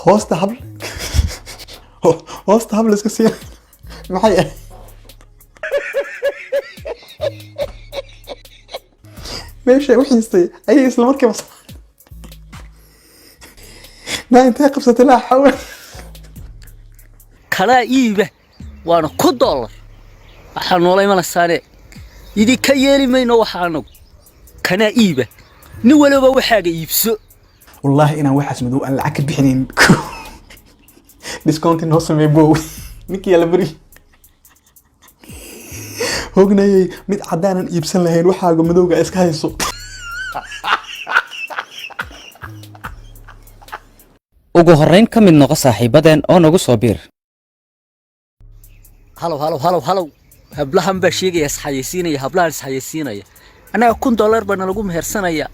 hoosta habl hoosta habl iska sii maxay ah meesha wixii ay isla markiiba ma intee qabsatay la xawl kala iiba waana $1 waxaan noolay mana saare idinka yeeli mayno waxaanu kana iiba nin walba waxaaga iibso wallahi inaan waxaas madow aan lacag ka bixinin discount noo samee bow ninkii la bari hognayay mid cadaan iibsan lahayn waxaaga madowga iska hayso ugu horeyn ka mid noqo saaxiibadeen oo nagu soo biir halow hablahan baa sheegaya saxaysiinaya hablahan saxaysiinaya anaga $1 baan lagu mehersanaya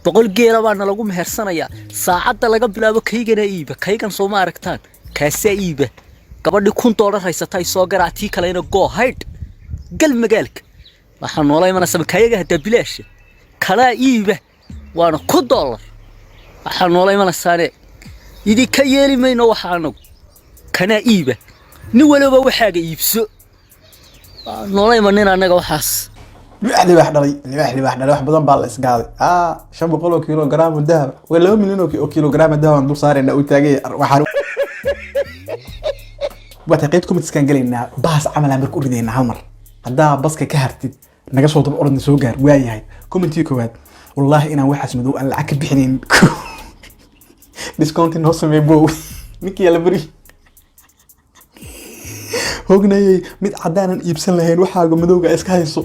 100 geela baan lagu mehersanaya saacada laga bilaabo kaygana iiba kaygan soo ma aragtaan kaasa iiba gabadhi $1 haysatay soo garaatii kaleena go hide gal magaalka waxaan noolay mana samkayaga hada bilaash kala iiba waana $1 waxaan noolay mana saare idinka yeeli mayno waxaanu kana iiba nin walba waxaaga iibso noolay manina anaga waxaas li wax dhalay wax badan baa la isgaaday 500 kilogram dahab way 2 milyan oo kilogram dahab dul saarayna oo taagay waxaan وتقيت كومنتسكان قالينا باس عمل امر كوردينا هالمر هدا باسكا كهرتid naga soo dab orod soo gaar waayahay commenti koowaad wallahi inaan waxaas madow aan lacag ka bixinin discount noo samee bow ninkii la bari hognayay mid cadaan iibsan lahayn waxaaga madowga iska hayso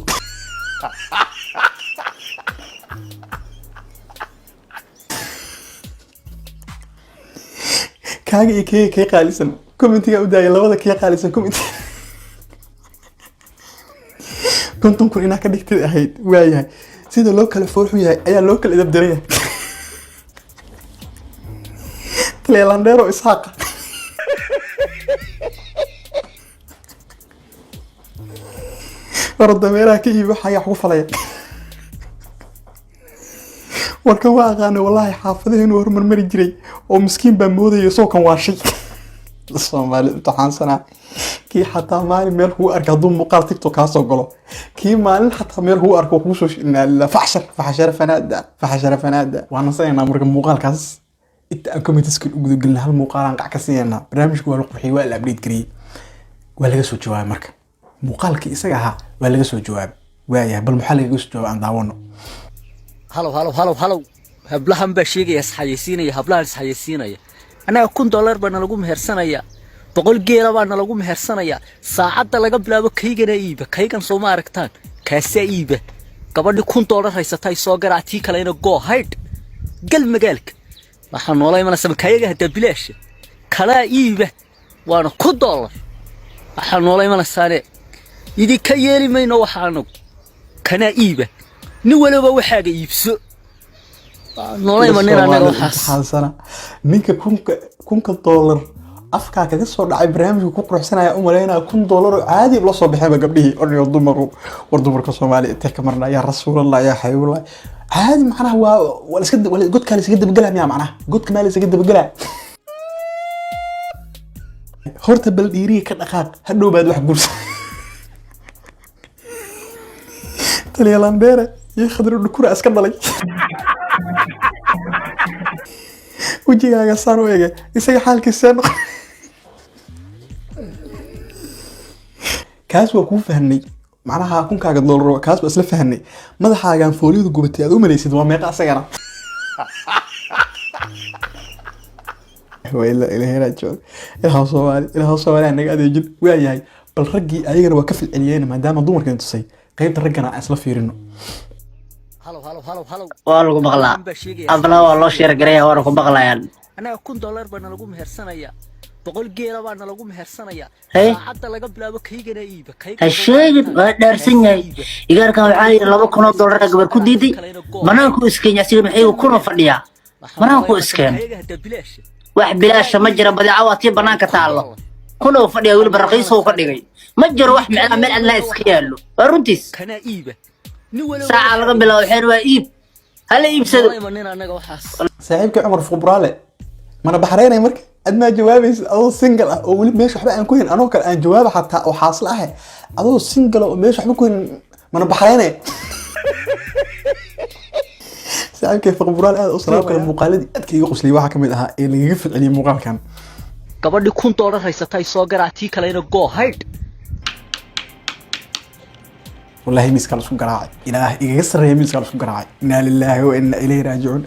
kaaga kee qaalisan commentiga u daayay labada kee qaalisan commenti كنتم كلنا كدكت أهيد وياي سيد لو كلا فرح وياي أي لو كلا إذا بدريه تليلانديرو إسحاق ورد ميرا كي بحيا حوفلي وكان واقعنا والله حافظين ورمر مرجري ومسكين بمودي يسوق واشي الصومالي امتحان سنة كي حتى مالي ميل هو أركض ضم مقال تيك توك هاسو قلو كي مالي حتى ميل هو أركو خوشوش إن فحشر فنادة وانا سينا مرق مقال كاس إنت أنكم يتسكن أقدو قلنا هالمقال عنقع كسينا برنامج كوالو قبحي ولا أبريد كري ولا قسو جواب مركا مقال كي إساقها ولا قسو جواب وايا بالمحل قسو جواب عن داوانو هلو هبلهم بشيغي يسحيسينيا هبلها يسحيسينيا أنا $1 baan lagu mehersanaya 100 geela baan lagu mehersanaya saacada laga bilaabo kaygana iiba kaygan soo ma aragtaan kaasa iiba gabadhi $1 haysatay soo garaatii kaleena go hide gal magaalka waxaan noolay mana samkayaga hada bilaash kala iiba waana $1 waxaan noolay mana saare idinka yeeli mayno waxaanu kana iiba nin walba waxaaga iibso noolay manina anaga waxaas ninka kunka dollar afka kaga soo dhacay barnaamijku ku quruxsanaya u maleynaa $1 caadi la soo bixay gabdhihii oo dumaru war dumarka Soomaaliya inta ka marna ya rasuulullah ya xayullah caadi macnaha waa iska god kale iska dabgalaa miya macnaha godka meel iska dabgalaa horta bal dhiiri ka dhaqaaq hadhow baad wax gursa taliyalandheere iyo khadru dhukura iska dhalay وجيها صاروا إيه يصير حالك السنة كاس وكون فهني معناها أكون كاجد $1 كاس بس لفهني ماذا حاجة فوليد وجبتي هذا ومن يصير وما يقع سجنا وإلا إلى هنا تشوف إلها صوالي أنا قاعد يجد وياي بالرجي أيجر وكفل العليان ما دام ضمر كنت تصي قيمة الرجنا أصلا فيرنو هلو والله بغلا أبلا والله شير قريه واركو بغلايان أنا $1 baan lagu mehersanaya 100 geela baan lagu mehersanaya Hey. saacada laga bilaabo kaygana iiba هالشيء دارسين ياي إيجار كان عايز $2 قبل كديدي بنانكو إسكين يصير محيو كونه فديا بنانكو إسكين واحد بلاش مجرى بدي عواتي بنانك تعالى كونه فديا ويل برقيس هو فديا مجرى واحد معنا من الله إسكيالو ورنتيس kana iiba ساعة قبل وحير إيب هلا إيب سد manina anaga waxaas صاحبك عمر فبراله ما أنا بحرين يا مرك admaa jawaabaysa adoo single ah oo weli meesha waxba aan ku hayn anoo kale aan jawaaba xataa oo xaasla ah adoo single oo meesha waxba ku hayn mana baxreene saaxiibkay faqburaal aad u salaam kale muuqaaladii aadka iga qoslay waxa kamid ahaa ee lagaga ficiliyay muuqaalkan gabadhi $1 haysatay soo garaatii kaleena go hide wallahi miiska la isku garaacay ilaahay igaga sareeyay miiska la isku garaacay inna lillahi wa inna ilayhi raaji'un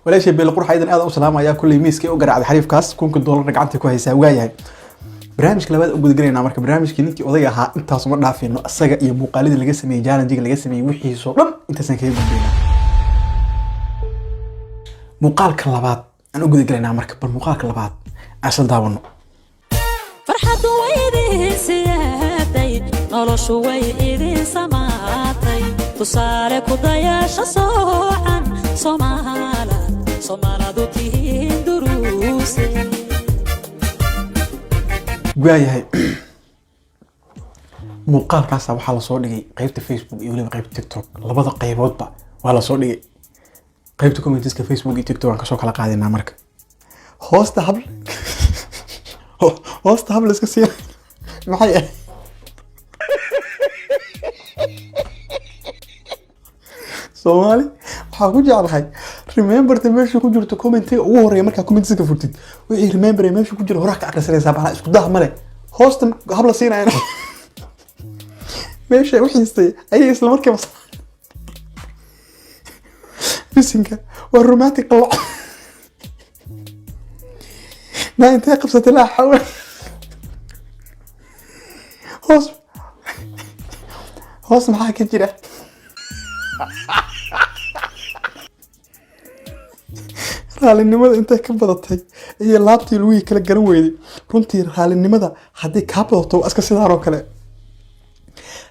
walaashay beel qurux aydan aad u salaamaya kulli miiska u garaacay xariifkaas $1 gacanta ku haysaa waayahay barnaamijka labaad u gudagaleynaa marka barnaamijkii ninkii odayga ahaa intaas uma dhaafino asaga iyo muuqaaladii laga sameeyay challenge-ga laga sameeyay wixii soo dhan intaasan kaga gudbeyna muuqaalka labaad aan u gudagaleynaa marka bal muuqaalka labaad asal daawano farxadu weydii siyaatay noloshu way idin samaatay tusaale ku dayasho soocan Soomaaladu tihiin duruuse waayahay muuqaalkaas waxaa la soo dhigay qaybta Facebook iyo waliba qaybta TikTok labada qayboodba waa la soo dhigay qaybta commenteska Facebook iyo TikTok aan ka soo kala qaadinaa marka hoosta habla iska sii maxay ah Soomaali waxaa ku jeclahay remember the meesha ku jirto commentiga ugu horeeya markaa commentiska furtid wixii remember meesha ku jiro horaa ka akhrisanaysaa baa isku dah male hoosta habla siinayna meesha wixii ayay isla markiiba bisinka waa romantic qalo ما انت قبصة لا حول هوس معاك جرا raalinimada intay ka badatay iyo laabtii luwi kala garan weeyday runtii raalinimada hadii ka badato aska sidaan oo kale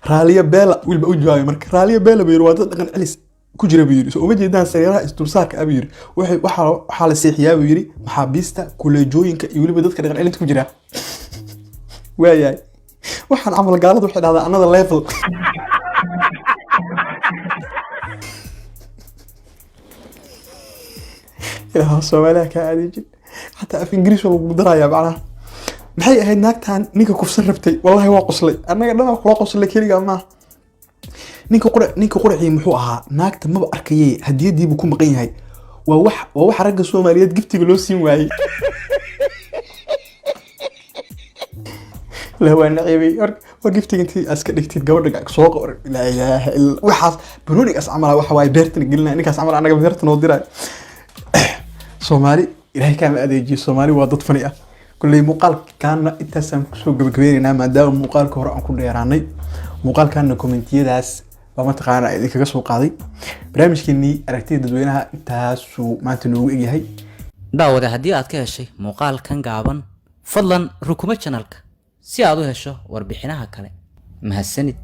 raaliya beela wilba u jawaabay marka raaliya beela bay waa dad dhaqan celis ku jira buu yiri soo uma jeedaan sariiraha isdursaarka abuu yiri waxa la seexiyaa buu yiri maxaabiista kuleejooyinka iyo waliba dadka dhaqan celinta ku jira waayahay waxaan amal gaalada waxay dhahdaa another level يا سوالها كعادي حتى في انجليزي والله بدرايا بعنا maxay ahayd naagtan ninka kufsan rabtay wallahi waa qoslay anaga dhan waa qoslay kaliya ma ninka quracii muxuu ahaa naagta maba arkayay hadiyadiibu ku maqan yahay waa wax ragga Soomaaliyeed giftiga loo siin waayay la waa naciibay war giftiga intii aska dhigtid gabadha soo qor la ilaaha illa waxaas bununi as amala waxa way beertan gelina ninkaas amal anaga beertan oo diray Soomaali ilaahay ka adeejiyo Soomaali waa dad fani ah kulli muuqaalkaana intaasaan ku soo gabagabeynaa maadaama muuqaalka hore aan ku dheeraanay muuqaalkaana commentiyadaas lama taqaana idinkaga soo qaaday barnaamijkeennii aragtida dadweynaha intaasuu maanta noogu egyahay daawada haddii aad ka heshay muuqaalkan gaaban fadlan rukuma channelka si aad u hesho warbixinaha kale mahadsanid